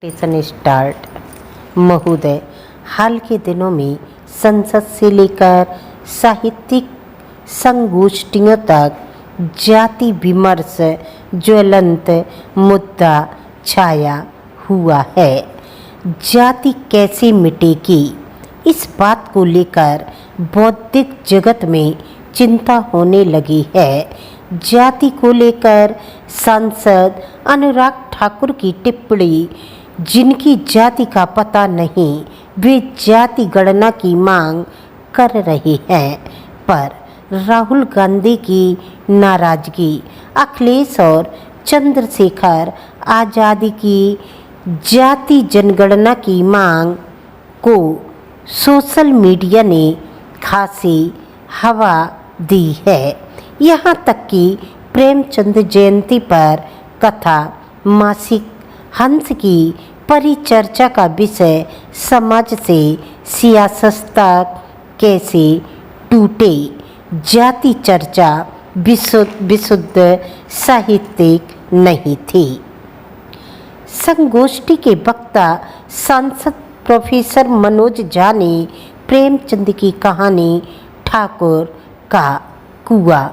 Station start. महोदय, हाल के दिनों में संसद से लेकर साहित्यिक संगोष्ठियों तक जाति विमर्श ज्वलंत मुद्दा छाया हुआ है। जाति कैसे मिटेगी, इस बात को लेकर बौद्धिक जगत में चिंता होने लगी है। जाति को लेकर सांसद अनुराग ठाकुर की टिप्पणी, जिनकी जाति का पता नहीं वे जाति गणना की मांग कर रहे हैं, पर राहुल गांधी की नाराजगी, अखिलेश और चंद्रशेखर आज़ाद की जाति जनगणना की मांग को सोशल मीडिया ने खासी हवा दी है। यहाँ तक कि प्रेमचंद जयंती पर कथा मासिक हंस की परिचर्चा का विषय समाज से सियासत तक कैसे टूटे। जाति चर्चा विशुद्ध साहित्यिक नहीं थी। संगोष्ठी के वक्ता सांसद प्रोफेसर मनोज झा ने प्रेमचंद की कहानी ठाकुर का कुआं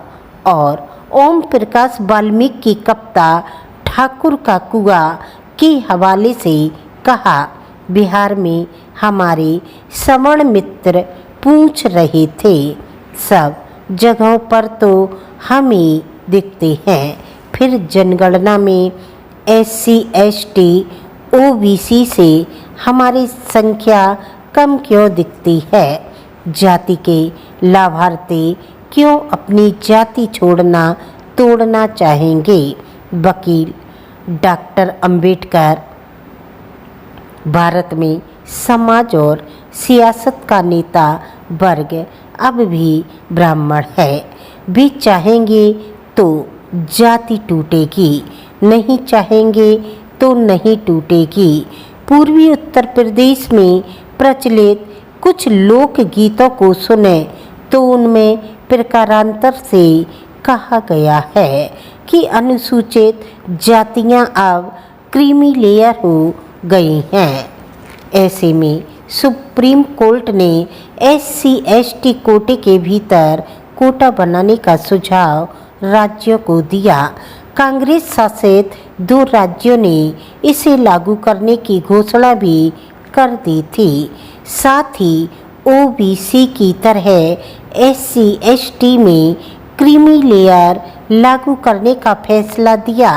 और ओम प्रकाश वाल्मीकि की कविता ठाकुर का कुआं के हवाले से कहा, बिहार में हमारे श्रवण मित्र पूछ रहे थे, सब जगहों पर तो हम ही दिखते हैं, फिर जनगणना में SC ST OBC से हमारी संख्या कम क्यों दिखती है। जाति के लाभार्थी क्यों अपनी जाति छोड़ना तोड़ना चाहेंगे। वकील डॉक्टर अंबेडकर भारत में समाज और सियासत का नेता वर्ग अब भी ब्राह्मण है। वे चाहेंगे तो जाति टूटेगी, नहीं चाहेंगे तो नहीं टूटेगी। पूर्वी उत्तर प्रदेश में प्रचलित कुछ लोक गीतों को सुने तो उनमें प्रकारांतर से कहा गया है कि अनुसूचित जातियां अब क्रीमी लेयर हो गई हैं। ऐसे में सुप्रीम कोर्ट ने SC ST कोटे के भीतर कोटा बनाने का सुझाव राज्यों को दिया। कांग्रेस शासित 2 राज्यों ने इसे लागू करने की घोषणा भी कर दी थी। साथ ही OBC की तरह SC ST में क्रीमी लेयर लागू करने का फैसला दिया,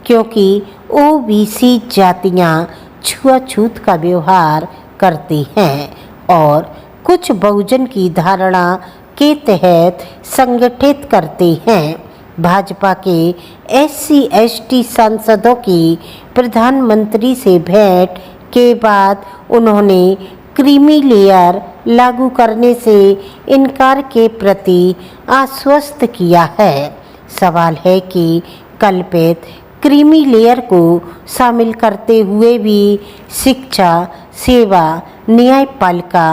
क्योंकि OBC जातियां छुआछूत का व्यवहार करती हैं और कुछ बहुजन की धारणा के तहत संगठित करते हैं। भाजपा के SC ST सांसदों की प्रधानमंत्री से भेंट के बाद उन्होंने क्रीमी लेयर लागू करने से इनकार के प्रति आश्वस्त किया है। सवाल है कि कल्पित क्रीमी लेयर को शामिल करते हुए भी शिक्षा, सेवा, न्यायपालिका,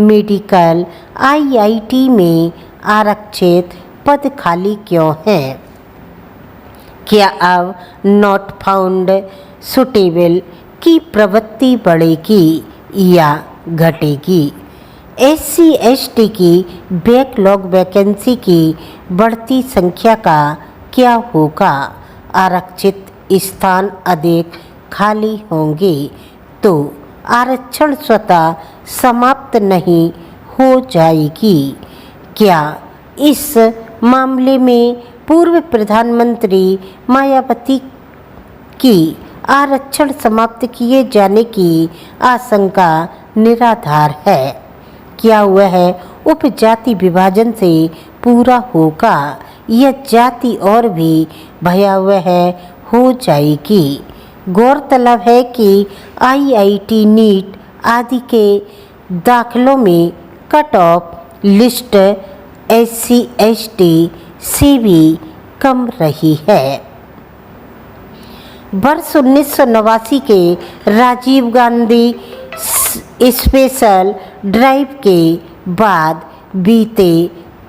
मेडिकल, IIT में आरक्षित पद खाली क्यों हैं। क्या अब नॉट फाउंड सुटेबल की प्रवृत्ति बढ़ेगी या घटेगी। SC ST की बैकलॉग वैकेंसी की बढ़ती संख्या का क्या होगा। आरक्षित स्थान अधिक खाली होंगे तो आरक्षण स्वतः समाप्त नहीं हो जाएगी। क्या इस मामले में पूर्व प्रधानमंत्री मायावती की आरक्षण समाप्त किए जाने की आशंका निराधार है। क्या वह उपजाति विभाजन से पूरा होगा या जाति और भी भयावह हो जाएगी। गौरतलब है कि IIT नीट आदि के दाखिलों में cut off list SC ST से भी कम रही है। वर्ष 1989 के राजीव गांधी स्पेशल ड्राइव के बाद बीते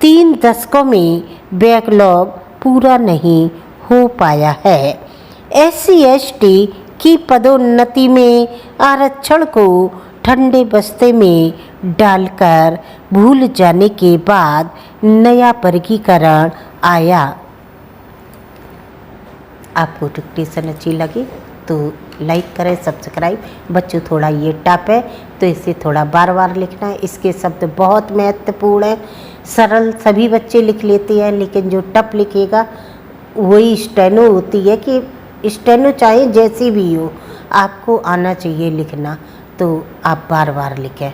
3 दशकों में बैकलॉग पूरा नहीं हो पाया है। SC ST कि पदोन्नति में आरक्षण को ठंडे बस्ते में डालकर भूल जाने के बाद नया वर्गीकरण आया। आपको डिक्टेशन अच्छी लगी तो लाइक करें, सब्सक्राइब। बच्चों थोड़ा ये टफ है तो इसे थोड़ा बार बार लिखना है। इसके शब्द बहुत महत्वपूर्ण हैं। सरल सभी बच्चे लिख लेते हैं, लेकिन जो टफ लिखेगा वही स्टेनो होती है कि स्टेनो चाहे जैसी भी हो आपको आना चाहिए लिखना, तो आप बार बार लिखें।